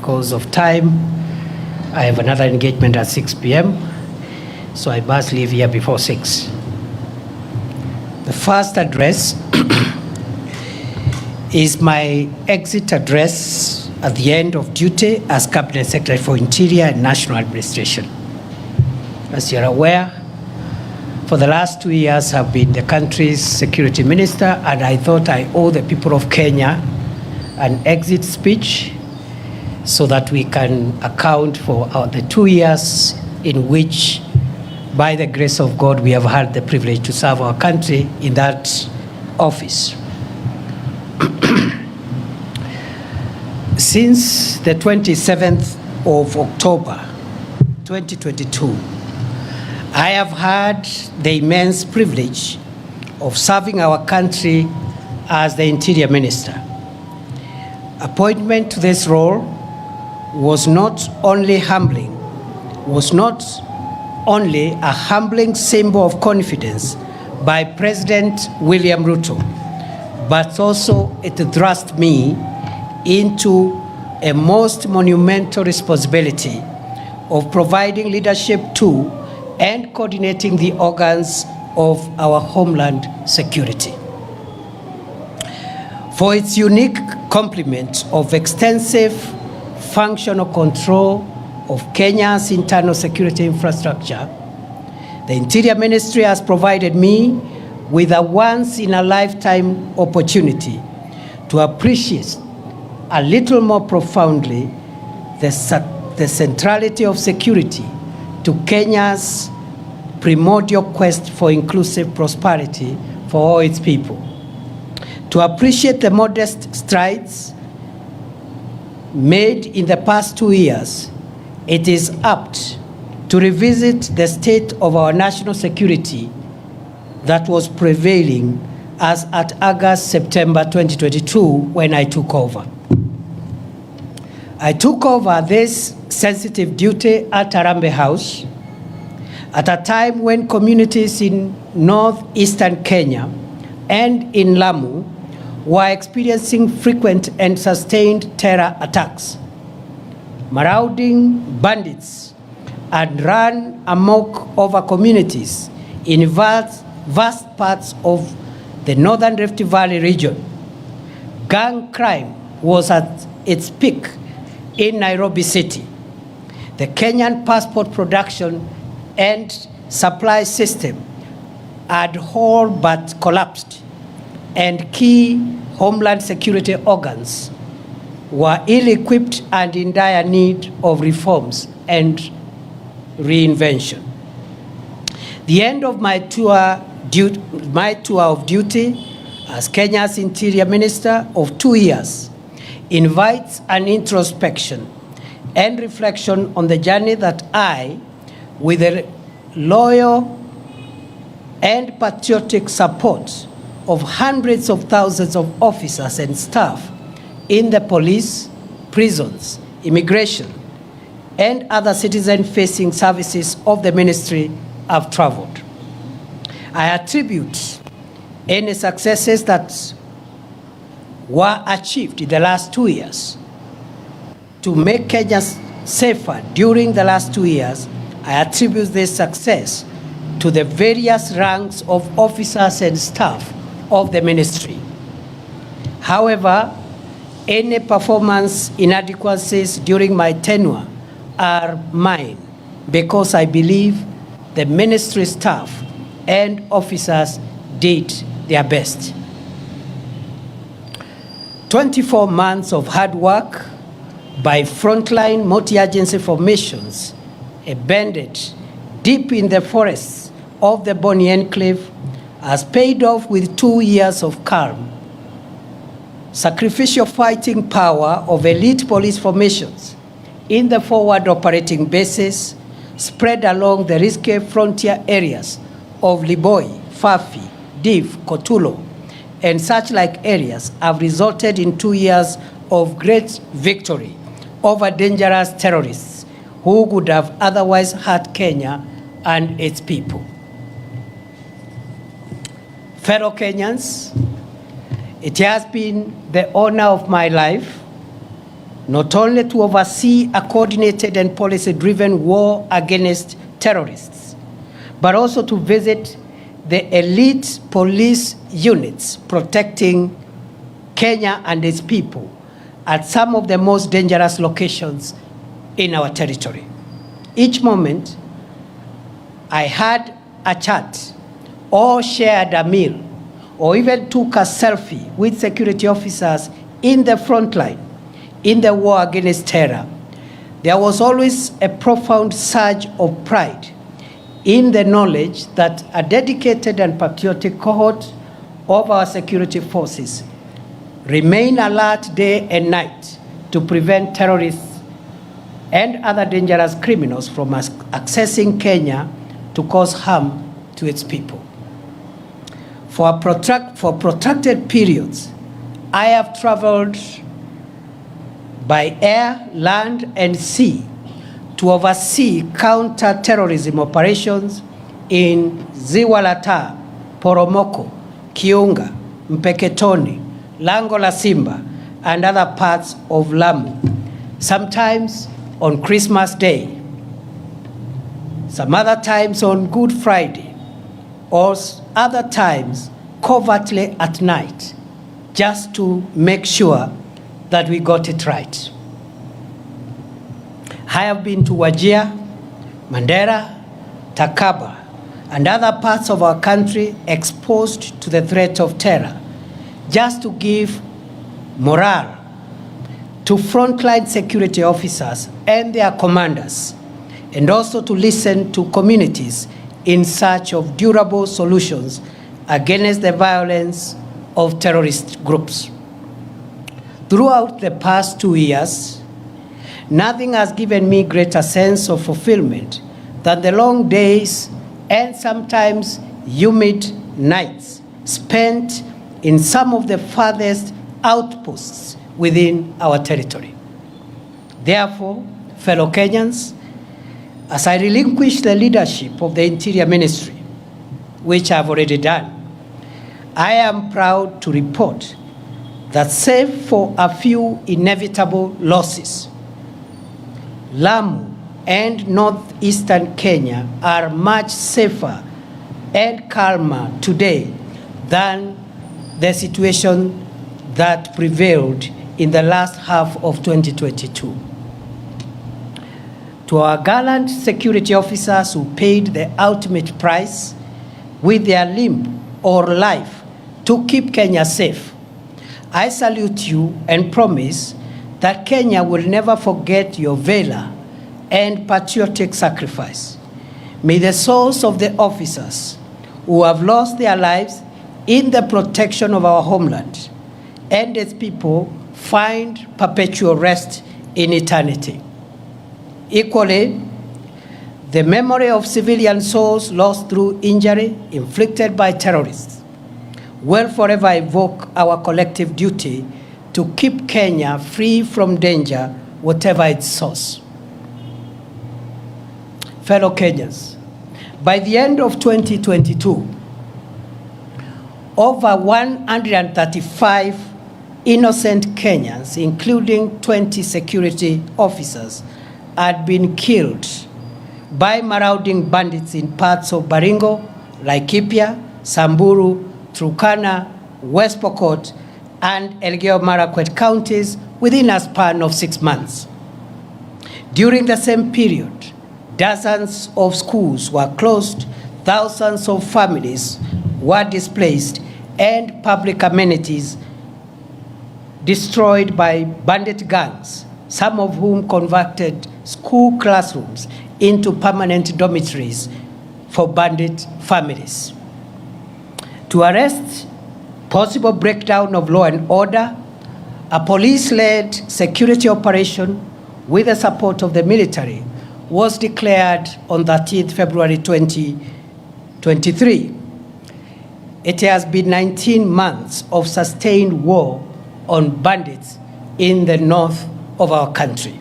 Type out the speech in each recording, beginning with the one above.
because of time. I have another engagement at 6 p.m., so I must leave here before 6. The first address is my exit address at the end of duty as Cabinet Secretary for Interior and National Administration. As you're aware, for the last 2 years I've been the country's security minister, and I thought I owe the people of Kenya an exit speech so that we can account for the 2 years in which, by the grace of God, we have had the privilege to serve our country in that office. Since the 27th of October 2022, I have had the immense privilege of serving our country as the Interior Minister. Appointment to this role was not only a humbling symbol of confidence by President William Ruto, but also it thrust me into a most monumental responsibility of providing leadership to and coordinating the organs of our homeland security. For its unique complement of extensive functional control of Kenya's internal security infrastructure, the Interior Ministry has provided me with a once-in-a-lifetime opportunity to appreciate a little more profoundly the centrality of security to Kenya's primordial quest for inclusive prosperity for all its people. To appreciate the modest strides made in the past 2 years, it is apt to revisit the state of our national security that was prevailing as at August-September 2022 when I took over. I took over this sensitive duty at Harambee House at a time when communities in northeastern Kenya and in Lamu were experiencing frequent and sustained terror attacks. Marauding bandits had run amok over communities in vast parts of the northern Rift Valley region. Gang crime was at its peak in Nairobi city. The Kenyan passport production and supply system had all but collapsed, and key homeland security organs were ill-equipped and in dire need of reforms and reinvention. The end of my tour of duty as Kenya's Interior Minister of 2 years invites an introspection and reflection on the journey that I, with the loyal and patriotic support of hundreds of thousands of officers and staff in the police, prisons, immigration, and other citizen-facing services of the ministry, have traveled. I attribute any successes that were achieved in the last 2 years to make Kenya safer during the last 2 years. I attribute this success to the various ranks of officers and staff of the ministry. However, any performance inadequacies during my tenure are mine, because I believe the ministry staff and officers did their best. 24 months of hard work by frontline multi-agency formations embedded deep in the forests of the Boni Enclave has paid off with 2 years of calm. Sacrificial fighting power of elite police formations in the forward operating bases spread along the risky frontier areas of Liboi, Fafi, Div, Kotulo, and such like areas have resulted in 2 years of great victory over dangerous terrorists who would have otherwise hurt Kenya and its people. Fellow Kenyans, it has been the honor of my life not only to oversee a coordinated and policy-driven war against terrorists, but also to visit the elite police units protecting Kenya and its people at some of the most dangerous locations in our territory. Each moment, I had a chat or shared a meal or even took a selfie with security officers in the front line in the war against terror. There was always a profound surge of pride in the knowledge that a dedicated and patriotic cohort of our security forces remain alert day and night to prevent terrorists and other dangerous criminals from accessing Kenya to cause harm to its people. For protracted periods, I have traveled by air, land, and sea to oversee counter-terrorism operations in Ziwa la Taa, Poromoko, Kiunga, Mpeketoni, Lango la Simba, and other parts of Lamu, sometimes on Christmas Day, some other times on Good Friday, or other times covertly at night, just to make sure that we got it right. I have been to Wajir, Mandera, Takaba, and other parts of our country exposed to the threat of terror, just to give morale to frontline security officers and their commanders, and also to listen to communities in search of durable solutions against the violence of terrorist groups. Throughout the past 2 years, nothing has given me greater sense of fulfillment than the long days and sometimes humid nights spent in some of the farthest outposts within our territory. Therefore, fellow Kenyans, as I relinquish the leadership of the Interior Ministry, which I've already done, I am proud to report that save for a few inevitable losses, Lamu and northeastern Kenya are much safer and calmer today than the situation that prevailed in the last half of 2022. To our gallant security officers who paid the ultimate price with their limb or life to keep Kenya safe, I salute you and promise that Kenya will never forget your valor and patriotic sacrifice. May the souls of the officers who have lost their lives in the protection of our homeland and its people find perpetual rest in eternity. Equally, the memory of civilian souls lost through injury inflicted by terrorists will forever evoke our collective duty to keep Kenya free from danger, whatever its source. Fellow Kenyans, by the end of 2022, over 135 innocent Kenyans, including 20 security officers, had been killed by marauding bandits in parts of Baringo, Laikipia, Samburu, Turkana, West Pokot, and Elgeyo Marakwet counties within a span of 6 months. During the same period, dozens of schools were closed, thousands of families were displaced, and public amenities destroyed by bandit gangs, some of whom converted school classrooms into permanent dormitories for bandit families. To arrest possible breakdown of law and order, a police-led security operation with the support of the military was declared on 13th February 2023. It has been 19 months of sustained war on bandits in the north of our country.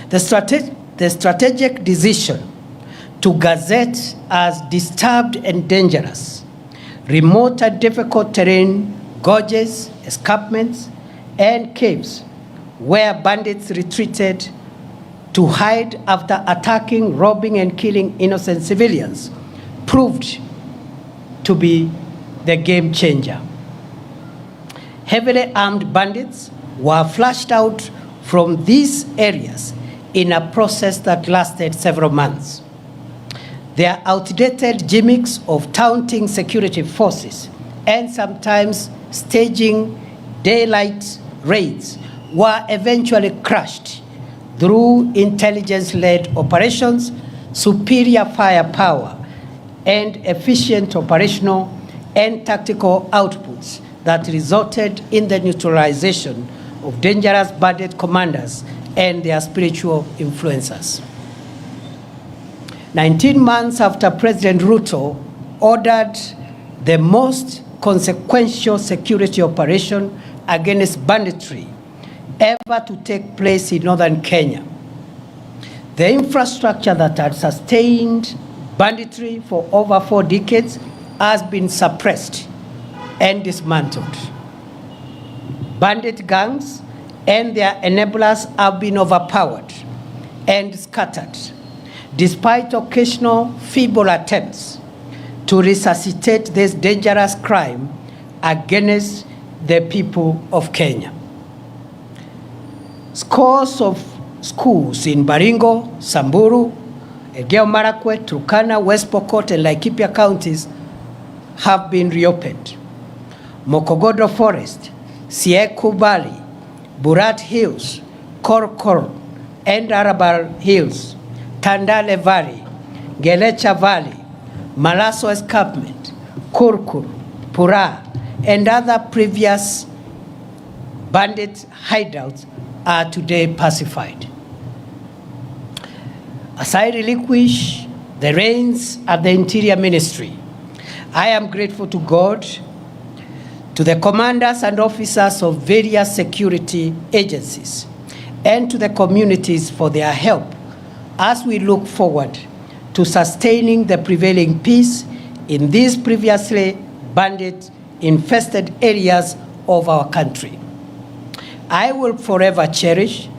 The strategic decision to gazette as disturbed and dangerous remote and difficult terrain, gorges, escarpments, and caves where bandits retreated to hide after attacking, robbing, and killing innocent civilians, proved to be the game changer. Heavily armed bandits were flushed out from these areas in a process that lasted several months. Their outdated gimmicks of taunting security forces and sometimes staging daylight raids were eventually crushed through intelligence-led operations, superior firepower, and efficient operational and tactical outputs that resulted in the neutralization of dangerous bandit commanders and their spiritual influencers. 19 months after President Ruto ordered the most consequential security operation against banditry ever to take place in northern Kenya, the infrastructure that had sustained banditry for over 4 decades has been suppressed and dismantled. Bandit gangs and their enablers have been overpowered and scattered, despite occasional feeble attempts to resuscitate this dangerous crime against the people of Kenya. Scores of schools in Baringo, Samburu, Elgeyo Marakwet, Turkana, West Pokot, and Laikipia counties have been reopened. Mokogodo Forest, Sieku Valley, Burat Hills, Korkor, and Arabal Hills, Tandale Valley, Gelecha Valley, Malaso Escarpment, Kurkur, Pura, and other previous bandit hideouts are today pacified. As I relinquish the reins at the Interior Ministry, I am grateful to God, to the commanders and officers of various security agencies, and to the communities for their help as we look forward to sustaining the prevailing peace in these previously bandit-infested areas of our country. I will forever cherish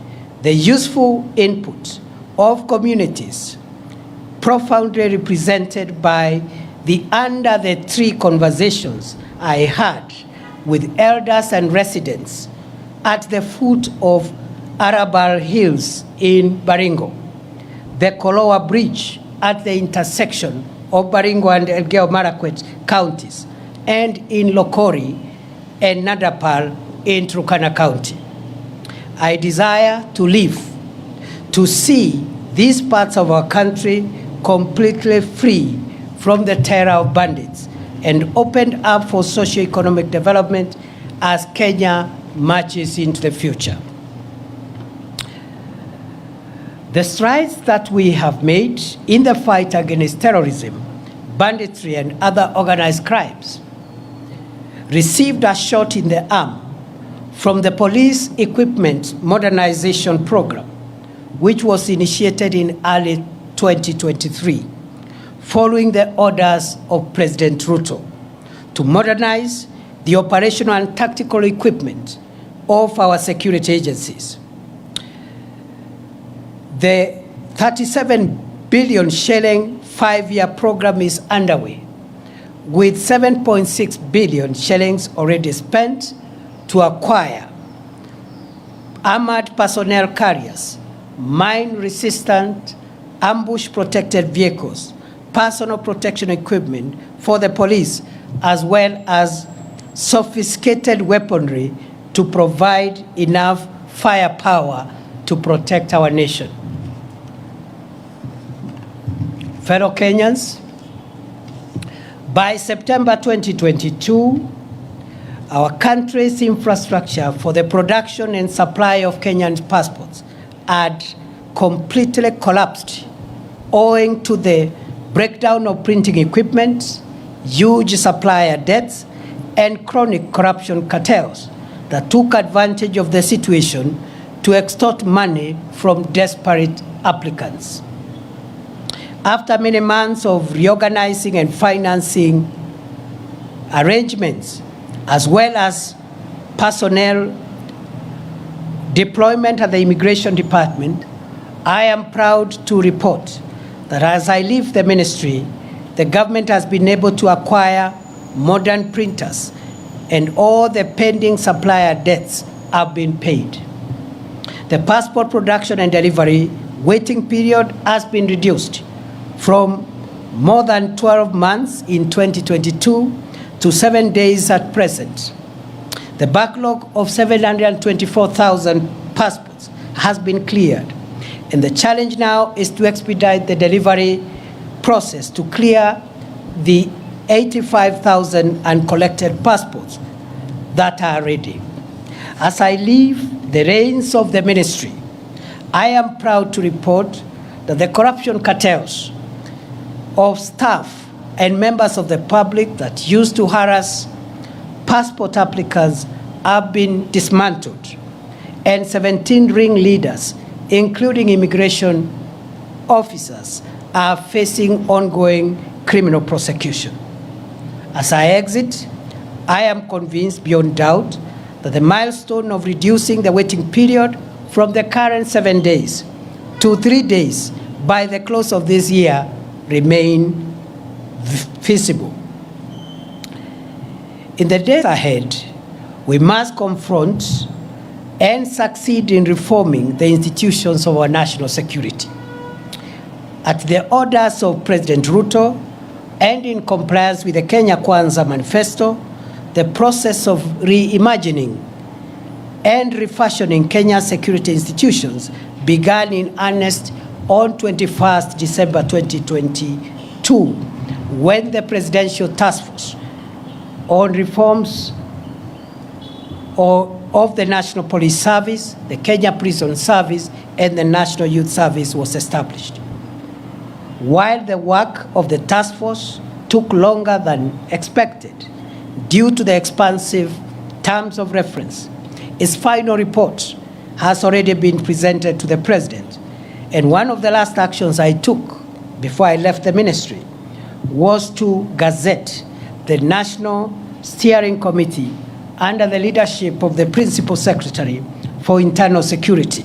the useful input of communities profoundly represented by the Under the Tree conversations I had with elders and residents at the foot of Arabal Hills in Baringo, the Kolowa Bridge at the intersection of Baringo and Elgeyo Marakwet counties, and in Lokori and Nadapal in Turkana County. I desire to live to see these parts of our country completely free from the terror of bandits and opened up for socio-economic development as Kenya marches into the future. The strides that we have made in the fight against terrorism, banditry, and other organized crimes received a shot in the arm from the Police Equipment Modernization Program, which was initiated in early 2023, following the orders of President Ruto to modernize the operational and tactical equipment of our security agencies. The 37 billion shilling 5-year program is underway, with 7.6 billion shillings already spent to acquire armored personnel carriers, mine-resistant, ambush-protected vehicles, personal protection equipment for the police, as well as sophisticated weaponry to provide enough firepower to protect our nation. Fellow Kenyans, by September 2022, our country's infrastructure for the production and supply of Kenyan passports had completely collapsed owing to the breakdown of printing equipment, huge supplier debts, and chronic corruption cartels that took advantage of the situation to extort money from desperate applicants. After many months of reorganizing and financing arrangements, as well as personnel deployment at the Immigration Department, I am proud to report that as I leave the ministry, the government has been able to acquire modern printers and all the pending supplier debts have been paid. The passport production and delivery waiting period has been reduced from more than 12 months in 2022 to 7 days at present. The backlog of 724,000 passports has been cleared, and the challenge now is to expedite the delivery process to clear the 85,000 uncollected passports that are ready. As I leave the reins of the ministry, I am proud to report that the corruption cartels of staff and members of the public that used to harass passport applicants have been dismantled, and 17 ringleaders, including immigration officers, are facing ongoing criminal prosecution. As I exit, I am convinced beyond doubt that the milestone of reducing the waiting period from the current 7 days to 3 days by the close of this year remain feasible. In the days ahead, we must confront and succeed in reforming the institutions of our national security. At the orders of President Ruto and in compliance with the Kenya Kwanza Manifesto, the process of reimagining and refashioning Kenya's security institutions began in earnest on 21st December 2022, when the Presidential Task Force on Reforms of the National Police Service, the Kenya Prison Service, and the National Youth Service was established. While the work of the task force took longer than expected due to the expansive terms of reference, its final report has already been presented to the President, and one of the last actions I took before I left the ministry was to gazette the National Steering Committee under the leadership of the Principal Secretary for Internal Security,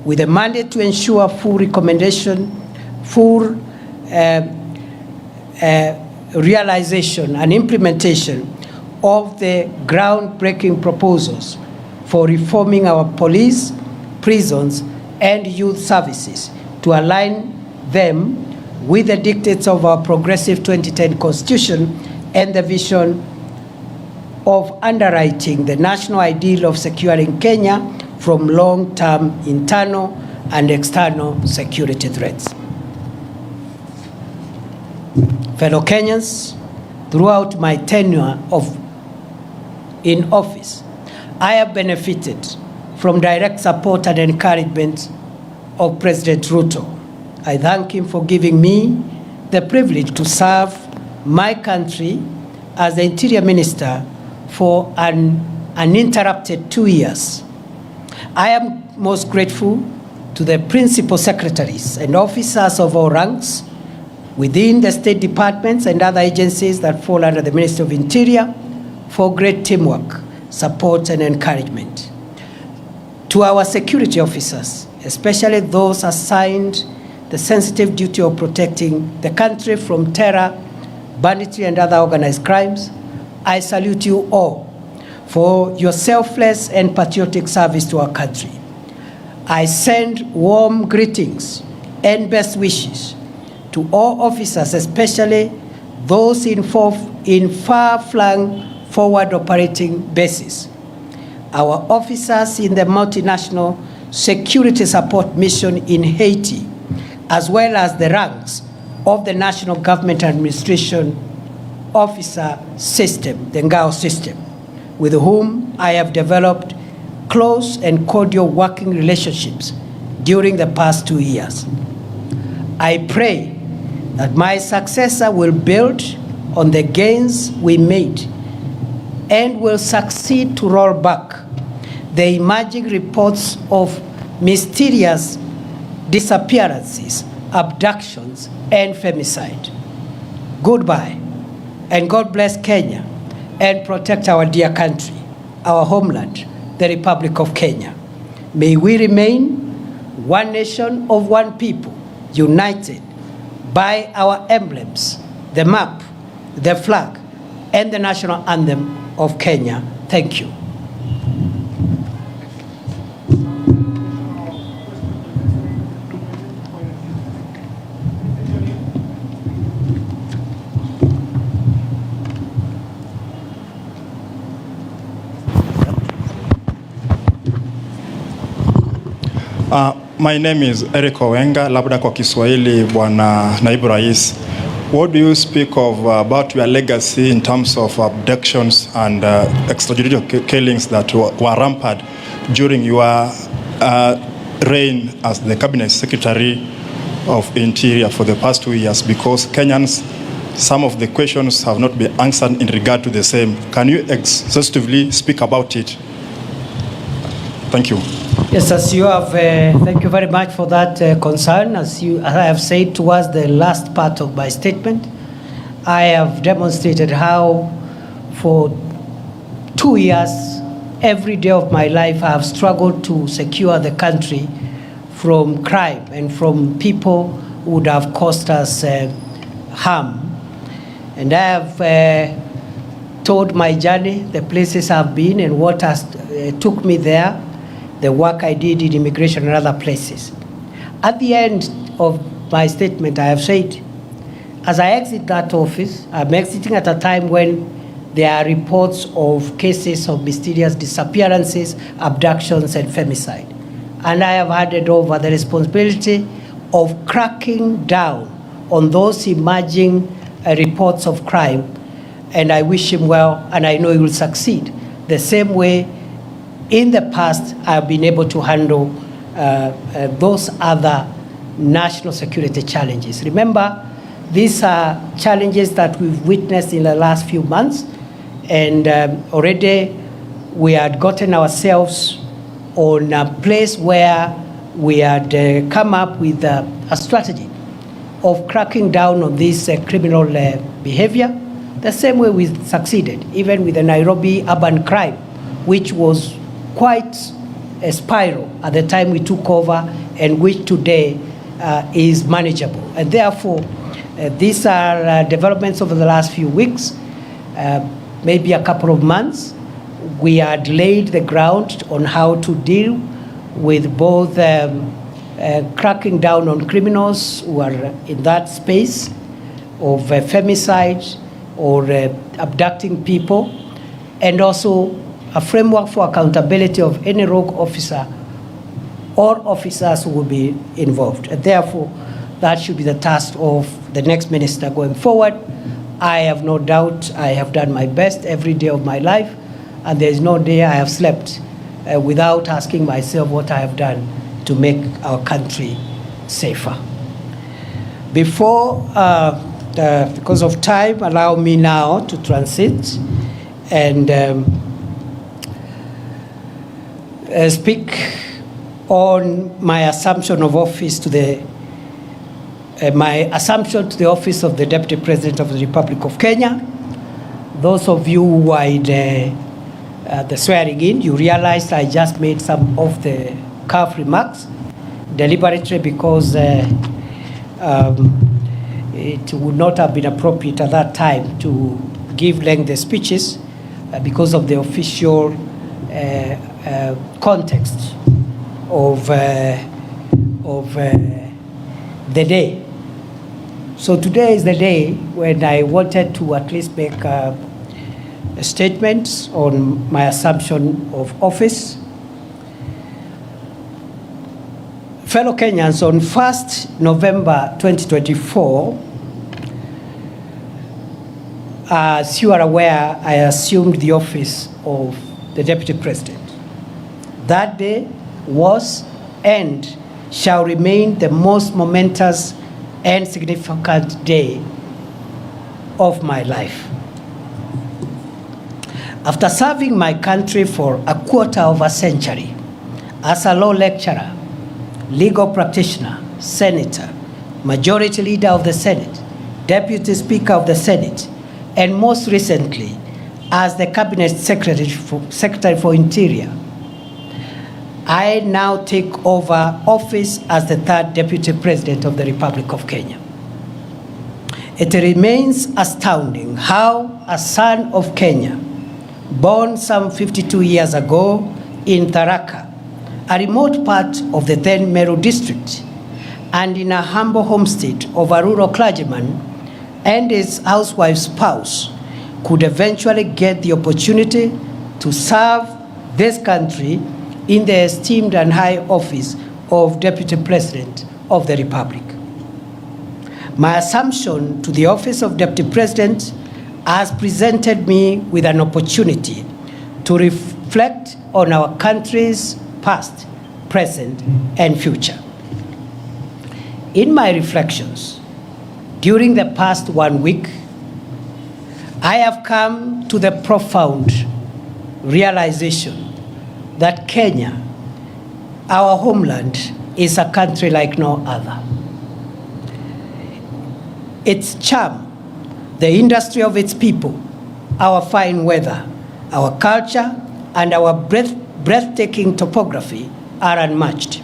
with a mandate to ensure full realization and implementation of the groundbreaking proposals for reforming our police, prisons, and youth services to align them with the dictates of our progressive 2010 Constitution and the vision of underwriting the national ideal of securing Kenya from long-term internal and external security threats. Fellow Kenyans, throughout my tenure in office, I have benefited from direct support and encouragement of President Ruto. I thank him for giving me the privilege to serve my country as the Interior Minister for an uninterrupted 2 years. I am most grateful to the principal secretaries and officers of all ranks within the state departments and other agencies that fall under the Ministry of Interior for great teamwork, support, and encouragement. To our security officers, especially those assigned the sensitive duty of protecting the country from terror, banditry, and other organized crimes, I salute you all for your selfless and patriotic service to our country. I send warm greetings and best wishes to all officers, especially those in far-flung forward operating bases, our officers in the multinational security support mission in Haiti, as well as the ranks of the National Government Administration Officer System, the NGAO system, with whom I have developed close and cordial working relationships during the past 2 years. I pray that my successor will build on the gains we made and will succeed to roll back the emerging reports of mysterious disappearances, abductions, and femicide. Goodbye, and God bless Kenya and protect our dear country, our homeland, the Republic of Kenya. May we remain one nation of one people, united by our emblems, the map, the flag, and the national anthem of Kenya. Thank you. My name is Eric Owenga, labda kwa Kiswahili Bwana Naibu Rais. What do you speak of about your legacy in terms of abductions and extrajudicial killings that were rampant during your reign as the Cabinet Secretary of Interior for the past 2 years? Because Kenyans, some of the questions have not been answered in regard to the same. Can you exhaustively speak about it? Thank you. Yes, as you have, thank you very much for that concern. As I have said towards the last part of my statement, I have demonstrated how for 2 years, every day of my life, I have struggled to secure the country from crime and from people who would have caused us harm. And I have told my journey, the places I've been and what has took me there, the work I did in immigration and other places. At the end of my statement, I have said, as I exit that office, I'm exiting at a time when there are reports of cases of mysterious disappearances, abductions, and femicide. And I have handed over the responsibility of cracking down on those emerging reports of crime. And I wish him well, and I know he will succeed. The same way in the past, I've been able to handle those other national security challenges. Remember, these are challenges that we've witnessed in the last few months, and already we had gotten ourselves on a place where we had come up with a strategy of cracking down on this criminal behavior, the same way we succeeded, even with the Nairobi urban crime, which was quite a spiral at the time we took over, and which today is manageable. And therefore, these are developments over the last few weeks, maybe a couple of months. We had laid the ground on how to deal with both cracking down on criminals who are in that space of femicide or abducting people, and also a framework for accountability of any rogue officer or officers who will be involved. And therefore, that should be the task of the next minister going forward. I have no doubt I have done my best every day of my life, and there is no day I have slept without asking myself what I have done to make our country safer. Before, because of time, allow me now to transit and speak on my assumption of office to the office of the Deputy President of the Republic of Kenya. Those of you who were in the swearing in, you realized I just made some of the cuff remarks deliberately because it would not have been appropriate at that time to give lengthy speeches because of the official context of the day. So today is the day when I wanted to at least make a statement on my assumption of office. Fellow Kenyans, on 1st November 2024, as you are aware, I assumed the office of the Deputy President. That day was and shall remain the most momentous and significant day of my life. After serving my country for a quarter of a century as a law lecturer, legal practitioner, senator, majority leader of the Senate, deputy speaker of the Senate, and most recently as the Cabinet Secretary for Interior, I now take over office as the third Deputy President of the Republic of Kenya. It remains astounding how a son of Kenya, born some 52 years ago in Tharaka, a remote part of the then Meru district, and in a humble homestead of a rural clergyman and his housewife's spouse, could eventually get the opportunity to serve this country in the esteemed and high office of Deputy President of the Republic. My assumption to the office of Deputy President has presented me with an opportunity to reflect on our country's past, present, and future. In my reflections, during the past 1 week, I have come to the profound realization that Kenya, our homeland, is a country like no other. Its charm, the industry of its people, our fine weather, our culture, and our breathtaking topography are unmatched.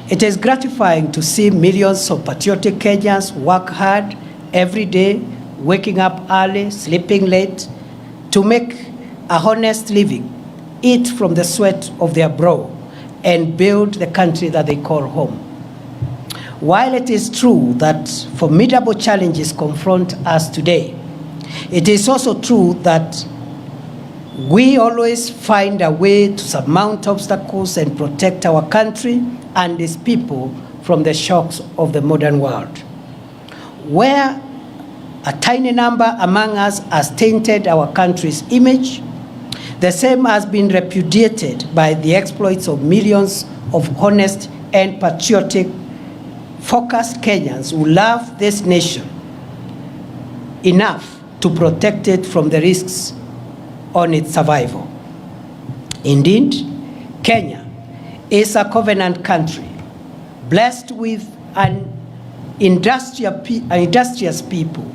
It is gratifying to see millions of patriotic Kenyans work hard every day, waking up early, sleeping late, to make a honest living, eat from the sweat of their brow, and build the country that they call home. While it is true that formidable challenges confront us today, it is also true that we always find a way to surmount obstacles and protect our country and its people from the shocks of the modern world. Where a tiny number among us has tainted our country's image, the same has been repudiated by the exploits of millions of honest and patriotic, focused Kenyans who love this nation enough to protect it from the risks on its survival. Indeed, Kenya is a covenant country, blessed with an industrious people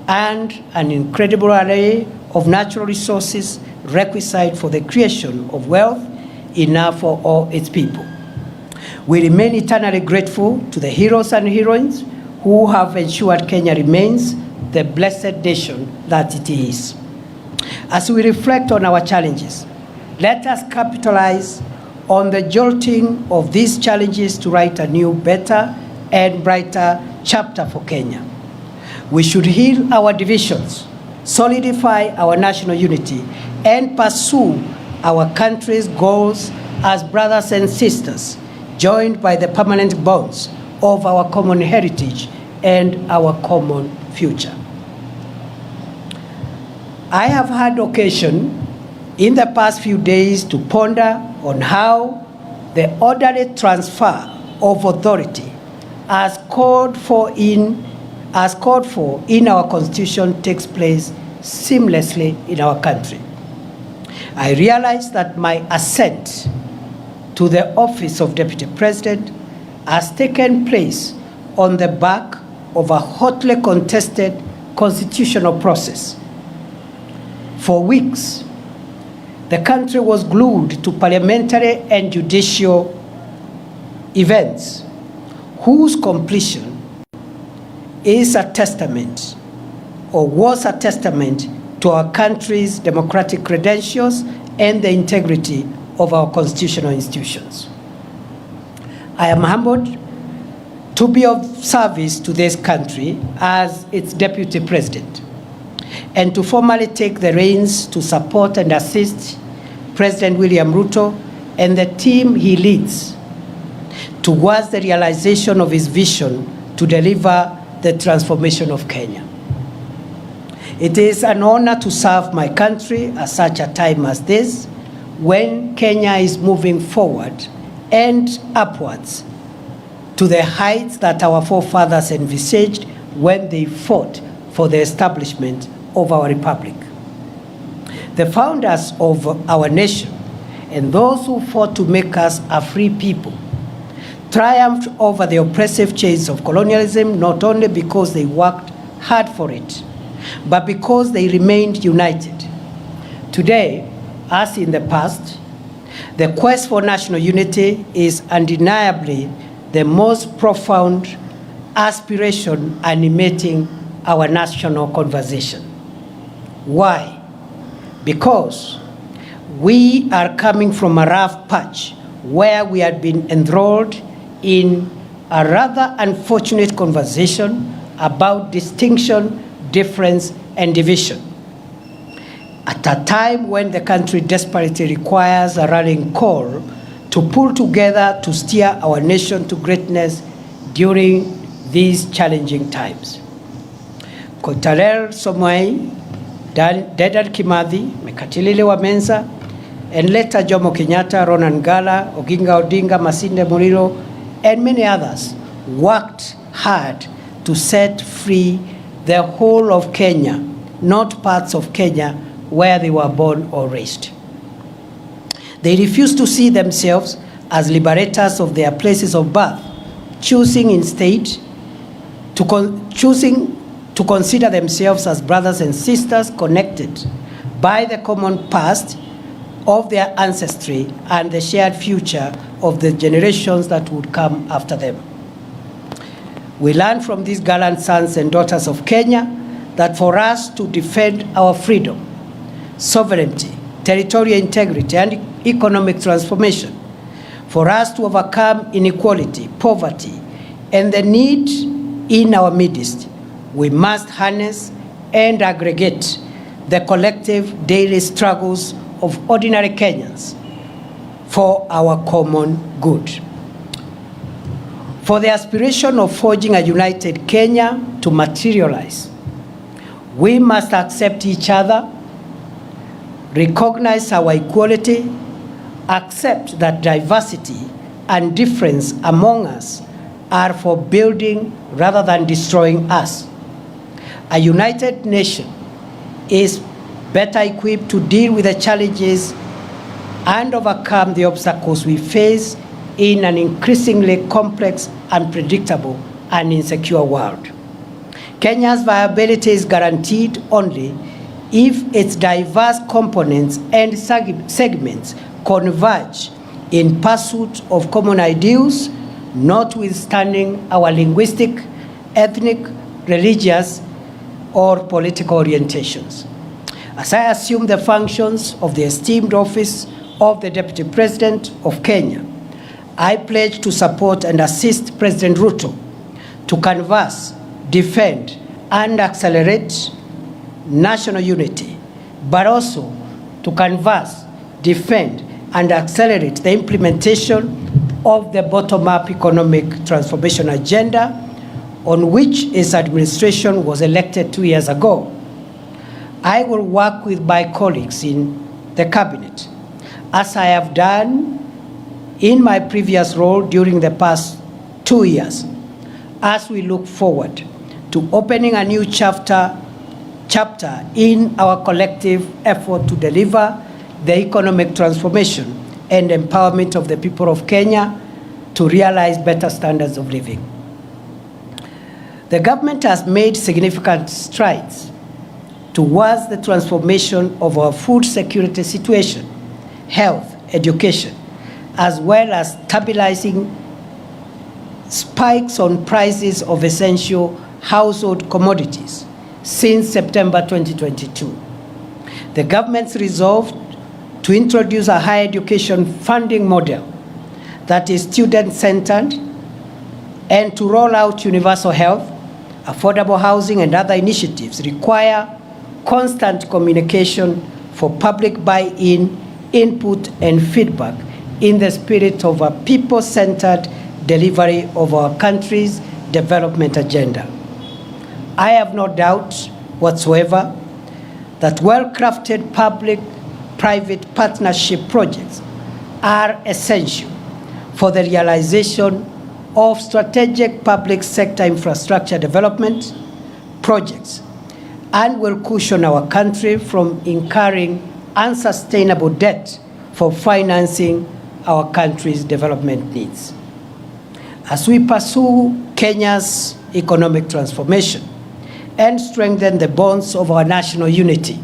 and an incredible array of natural resources requisite for the creation of wealth enough for all its people. We remain eternally grateful to the heroes and heroines who have ensured Kenya remains the blessed nation that it is. As we reflect on our challenges, let us capitalize on the jolting of these challenges to write a new, better, and brighter chapter for Kenya. We should heal our divisions, solidify our national unity, and pursue our country's goals as brothers and sisters, joined by the permanent bonds of our common heritage and our common future. I have had occasion in the past few days to ponder on how the orderly transfer of authority as called for in our Constitution takes place seamlessly in our country. I realize that my ascent to the office of Deputy President has taken place on the back of a hotly contested constitutional process. For weeks, the country was glued to parliamentary and judicial events whose completion is a testament or was a testament to our country's democratic credentials and the integrity of our constitutional institutions. I am humbled to be of service to this country as its Deputy President and to formally take the reins to support and assist President William Ruto and the team he leads towards the realization of his vision to deliver the transformation of Kenya. It is an honor to serve my country at such a time as this, when Kenya is moving forward and upwards to the heights that our forefathers envisaged when they fought for the establishment of our republic. The founders of our nation and those who fought to make us a free people triumphed over the oppressive chains of colonialism, not only because they worked hard for it, but because they remained united. Today, as in the past, The quest for national unity is undeniably the most profound aspiration animating our national conversation. Why? Because we are coming from a rough patch where we had been enthralled in a rather unfortunate conversation about distinction, difference, and division. At a time when the country desperately requires a rallying call to pull together to steer our nation to greatness during these challenging times. Kotaler Somai, Dedan Kimathi, Mekatilile wa Menza, and later Jomo Kenyatta, Ronan Gala, Oginga Odinga, Masinde Muliro, and many others worked hard to set free the whole of Kenya, not parts of Kenya where they were born or raised. They refused to see themselves as liberators of their places of birth, choosing instead to consider themselves as brothers and sisters connected by the common past of their ancestry and the shared future of the generations that would come after them. We learn from these gallant sons and daughters of Kenya that for us to defend our freedom, sovereignty, territorial integrity, and economic transformation, for us to overcome inequality, poverty, and the need in our midst, we must harness and aggregate the collective daily struggles of ordinary Kenyans for our common good. For the aspiration of forging a united Kenya to materialize, we must accept each other, recognize our equality, accept that diversity and difference among us are for building rather than destroying us. A united nation is better equipped to deal with the challenges and overcome the obstacles we face in an increasingly complex, unpredictable, and insecure world. Kenya's viability is guaranteed only if its diverse components and segments converge in pursuit of common ideals, notwithstanding our linguistic, ethnic, religious, or political orientations. As I assume the functions of the esteemed office of the Deputy President of Kenya, I pledge to support and assist President Ruto to canvass, defend, and accelerate national unity, but also to canvass, defend, and accelerate the implementation of the bottom-up economic transformation agenda on which his administration was elected 2 years ago. I will work with my colleagues in the cabinet, as I have done in my previous role during the past 2 years, as we look forward to opening a new chapter in our collective effort to deliver the economic transformation and empowerment of the people of Kenya to realize better standards of living. The government has made significant strides towards the transformation of our food security situation, health, education, as well as stabilizing spikes on prices of essential household commodities since September 2022. The government's resolve to introduce a higher education funding model that is student-centered and to roll out universal health, affordable housing, and other initiatives require constant communication for public buy-in, input, and feedback in the spirit of a people-centered delivery of our country's development agenda. I have no doubt whatsoever that well-crafted public-private partnership projects are essential for the realization of strategic public sector infrastructure development projects and will cushion our country from incurring unsustainable debt for financing our country's development needs. As we pursue Kenya's economic transformation and strengthen the bonds of our national unity,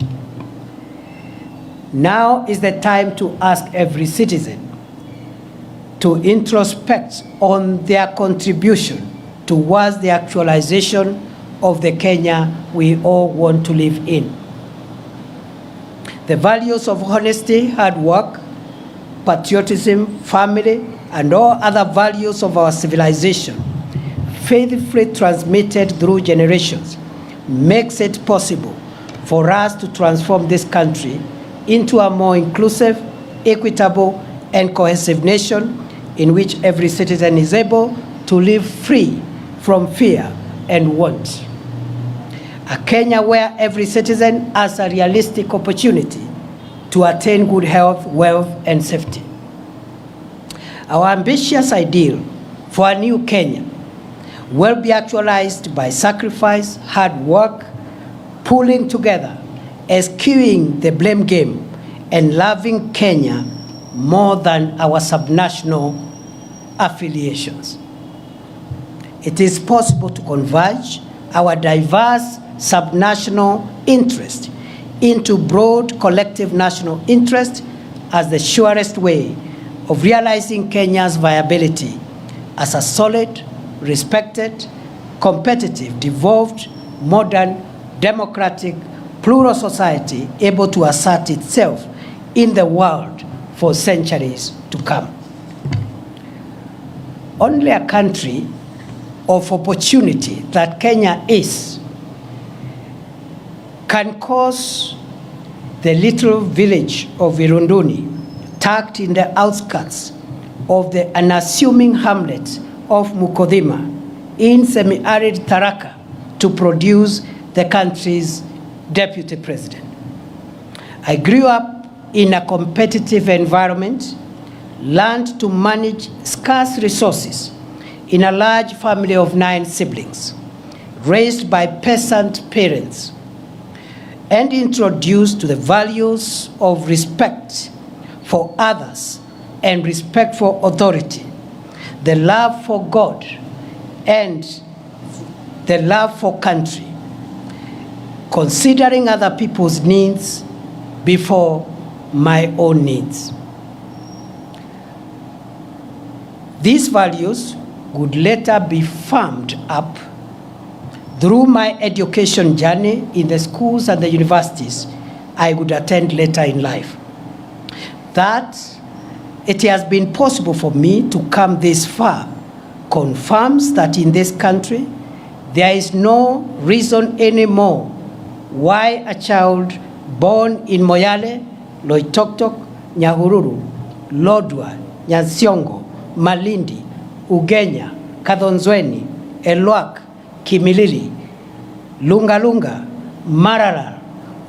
Now is the time to ask every citizen to introspect on their contribution towards the actualization of the Kenya we all want to live in. The values of honesty, hard work, patriotism, family, and all other values of our civilization, faithfully transmitted through generations, makes it possible for us to transform this country into a more inclusive, equitable, and cohesive nation in which every citizen is able to live free from fear and want. A Kenya where every citizen has a realistic opportunity to attain good health, wealth, and safety. Our ambitious ideal for a new Kenya will be actualized by sacrifice, hard work, pulling together, eschewing the blame game, and loving Kenya more than our subnational affiliations. It is possible to converge our diverse subnational interest into broad collective national interest as the surest way of realizing Kenya's viability as a solid, respected, competitive, devolved, modern, democratic, plural society able to assert itself in the world for centuries to come. Only a country of opportunity that Kenya is can cause the little village of Irunduni, tucked in the outskirts of the unassuming hamlet of Mukodhima in semi-arid Tharaka, to produce the country's deputy president. I grew up in a competitive environment, learned to manage scarce resources in a large family of 9 siblings, raised by peasant parents, and introduced to the values of respect for others and respect for authority, the love for God, and the love for country, considering other people's needs before my own needs. These values would later be firmed up through my education journey in the schools and the universities I would attend later in life. That it has been possible for me to come this far confirms that in this country there is no reason anymore why a child born in Moyale, Loitoktok, Nyahururu, Lodwar, Nyansiongo, Malindi, Ugenya, Kadhonzweni, Elwak, Kimilili, Lungalunga, Maralal,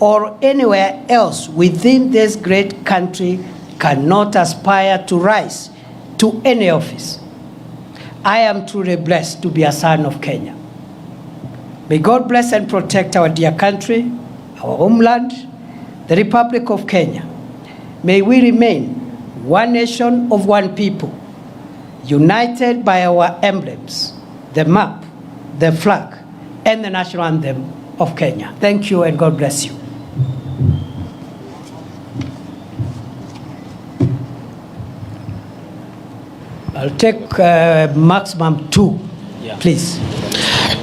or anywhere else within this great country cannot aspire to rise to any office. I am truly blessed to be a son of Kenya. May God bless and protect our dear country, our homeland, the Republic of Kenya. May we remain one nation of one people, united by our emblems, the map, the flag, and the national anthem of Kenya. Thank you and God bless you. I'll take maximum 2, please.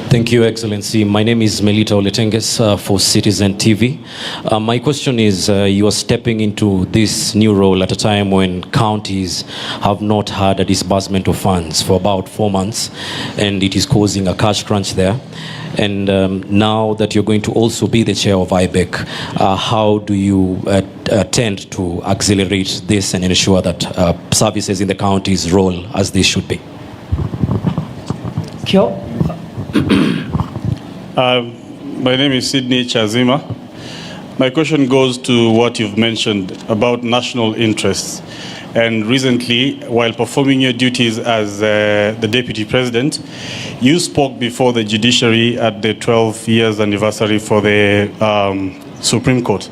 Thank you, Excellency. My name is Melita Oletenges for Citizen TV. My question is, you are stepping into this new role at a time when counties have not had a disbursement of funds for about 4 months, and it is causing a cash crunch there. And now that you're going to also be the chair of IBEC, how do you tend to accelerate this and ensure that services in the counties roll as they should be? Kyo. My name is Sydney Chazima. My question goes to what you've mentioned about national interests. And recently, while performing your duties as the Deputy President, you spoke before the judiciary at the 12 years anniversary for the Supreme Court.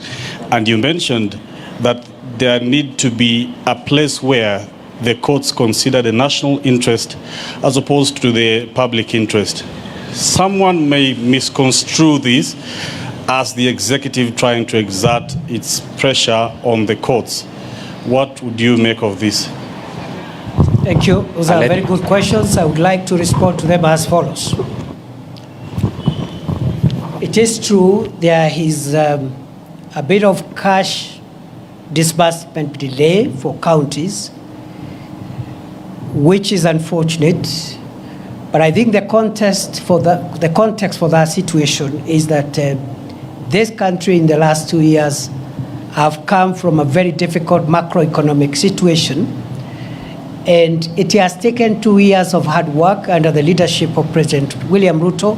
And you mentioned that there need to be a place where the courts consider the national interest as opposed to the public interest. Someone may misconstrue this as the executive trying to exert its pressure on the courts. What would you make of this? Thank you. Those are very good questions. I would like to respond to them as follows. It is true there is a bit of cash disbursement delay for counties, which is unfortunate. But I think the context for that situation is that this country in the last 2 years have come from a very difficult macroeconomic situation, and it has taken 2 years of hard work under the leadership of President William Ruto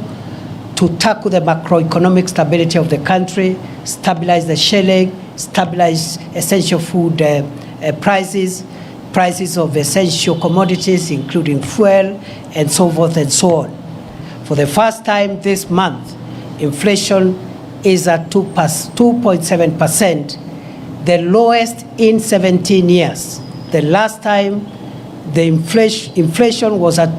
to tackle the macroeconomic stability of the country, stabilize the shilling, stabilize essential food prices of essential commodities, including fuel, and so forth and so on. For the first time this month, inflation is at 2.7%, the lowest in 17 years. The last time the inflation was at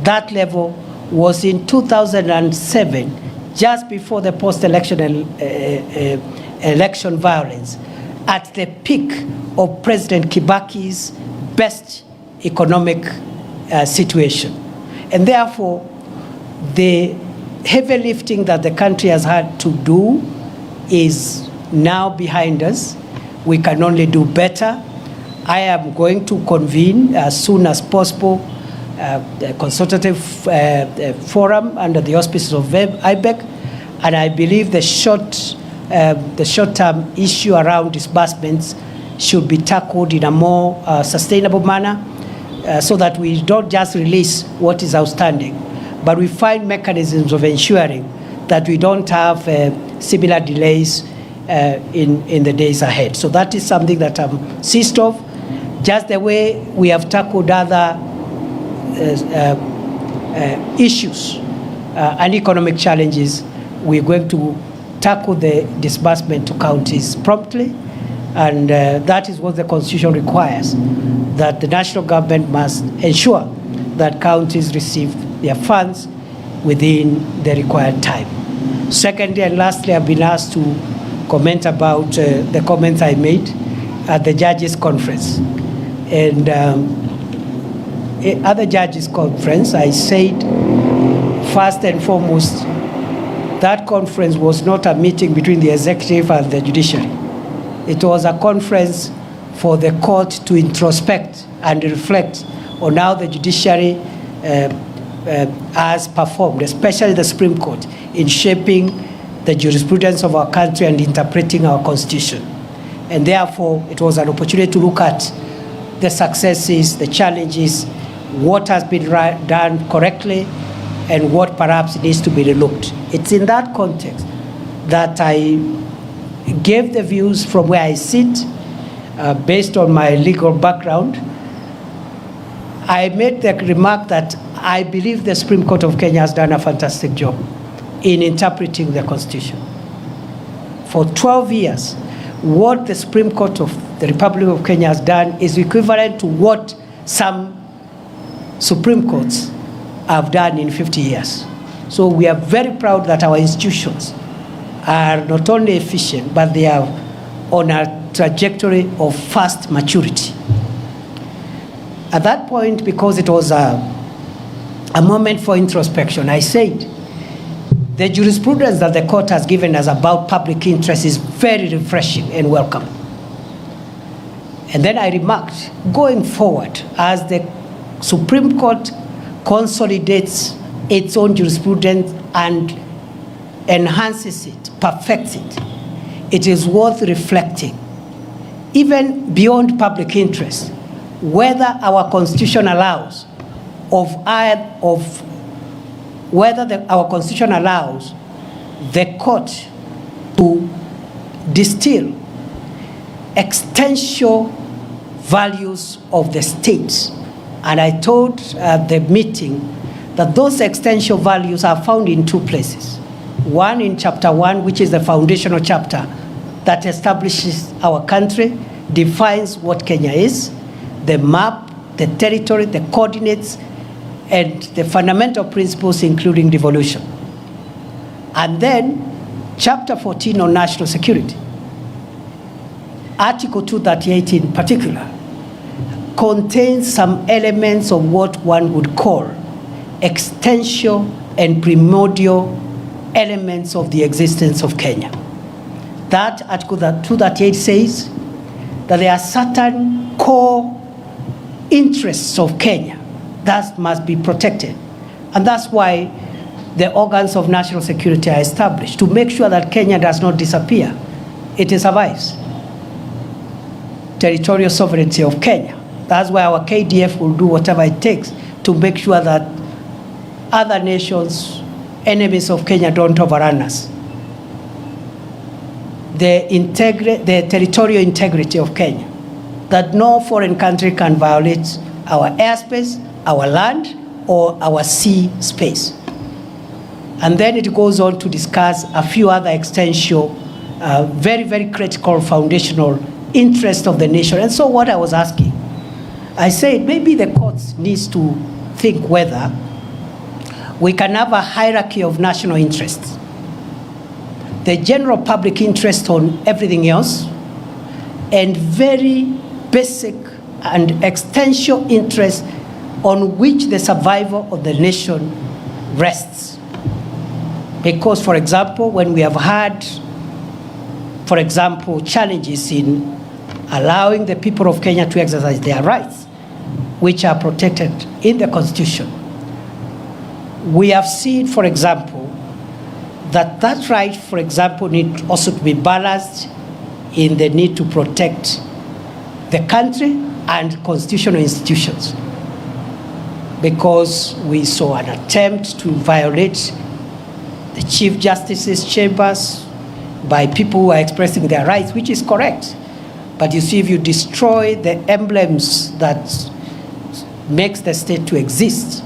that level was in 2007, just before the post-election election violence, at the peak of President Kibaki's best economic situation. And therefore, the heavy lifting that the country has had to do is now behind us. We can only do better. I am going to convene as soon as possible a consultative forum under the auspices of IBEC, and I believe the short-term issue around disbursements should be tackled in a more sustainable manner, so that we don't just release what is outstanding, but we find mechanisms of ensuring that we don't have similar delays in the days ahead. So that is something that I'm seized of, just the way we have tackled other issues and economic challenges. We're going to tackle the disbursement to counties promptly, and that is what the Constitution requires, that the national government must ensure that counties receive their funds within the required time. Secondly and lastly, I've been asked to comment about the comments I made at the Judges Conference. And at the Judges Conference, I said, first and foremost, that conference was not a meeting between the executive and the judiciary. It was a conference for the court to introspect and reflect on how the judiciary has performed, especially the Supreme Court, in shaping the jurisprudence of our country and interpreting our Constitution. And therefore, it was an opportunity to look at the successes, the challenges, what has been done correctly, and what perhaps needs to be relooked. It's in that context that I gave the views from where I sit, based on my legal background. I made the remark that I believe the Supreme Court of Kenya has done a fantastic job in interpreting the Constitution. For 12 years, what the Supreme Court of the Republic of Kenya has done is equivalent to what some Supreme Courts have done in 50 years. So we are very proud that our institutions are not only efficient, but they are on a trajectory of fast maturity. At that point, because it was a moment for introspection, I said, the jurisprudence that the court has given us about public interest is very refreshing and welcome. And then I remarked, going forward, as the Supreme Court consolidates its own jurisprudence and enhances it, perfects it, it is worth reflecting, even beyond public interest, whether our Constitution allows our Constitution allows the court to distill existential values of the states. And I told the meeting that those existential values are found in two places. One in chapter 1, which is the foundational chapter that establishes our country, defines what Kenya is, the map, the territory, the coordinates, and the fundamental principles, including devolution. And then Chapter 14 on national security, Article 238 in particular, contains some elements of what one would call existential and primordial elements of the existence of Kenya. That Article 238 says that there are certain core interests of Kenya that must be protected. And that's why the organs of national security are established, to make sure that Kenya does not disappear. It survives. Territorial sovereignty of Kenya. That's why our KDF will do whatever it takes to make sure that other nations, enemies of Kenya, don't overrun us. The territorial integrity of Kenya, that no foreign country can violate our airspace, our land, or our sea space. And then it goes on to discuss a few other essential, very, very critical foundational interests of the nation. And so what I was asking, I said maybe the courts needs to think whether we can have a hierarchy of national interests. The general public interest on everything else, and very basic and existential interest on which the survival of the nation rests. Because, for example, when we have had, for example, challenges in allowing the people of Kenya to exercise their rights, which are protected in the Constitution, we have seen, for example, that right, for example, need also to be balanced in the need to protect the country and constitutional institutions. Because we saw an attempt to violate the Chief Justice's chambers by people who are expressing their rights, which is correct. But you see, if you destroy the emblems that makes the state to exist,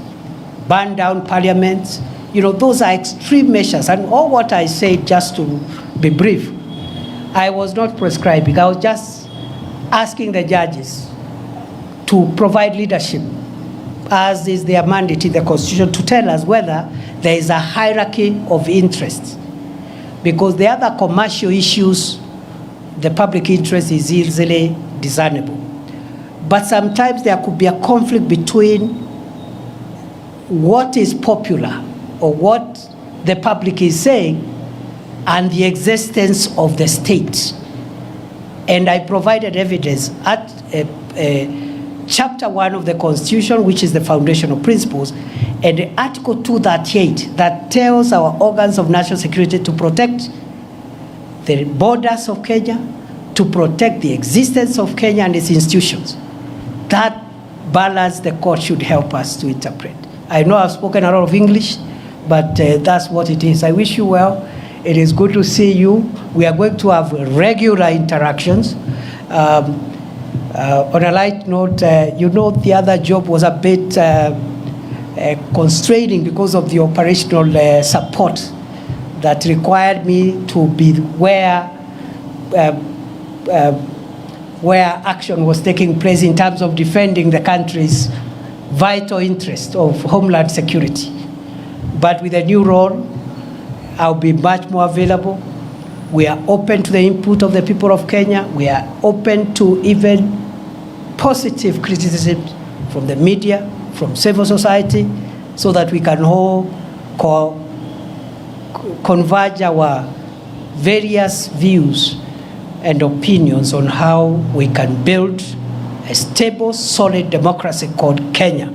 burn down parliament, you know, those are extreme measures. And all what I said, just to be brief, I was not prescribing. I was just asking the judges to provide leadership, as is their mandate in the Constitution, to tell us whether there is a hierarchy of interests. Because the other commercial issues, the public interest is easily discernible. But sometimes there could be a conflict between what is popular or what the public is saying and the existence of the state. And I provided evidence at Chapter 1 of the Constitution, which is the foundational principles, and Article 238 that tells our organs of national security to protect the borders of Kenya, to protect the existence of Kenya and its institutions. That balance the court should help us to interpret. I know I've spoken a lot of English, but that's what it is. I wish you well. It is good to see you. We are going to have regular interactions. On a light note, you know, the other job was a bit constraining because of the operational support that required me to be where action was taking place in terms of defending the country's vital interest of homeland security. But with a new role, I'll be much more available. We are open to the input of the people of Kenya. We are open to even positive criticism from the media, from civil society, so that we can all converge our various views and opinions on how we can build a stable, solid democracy called Kenya.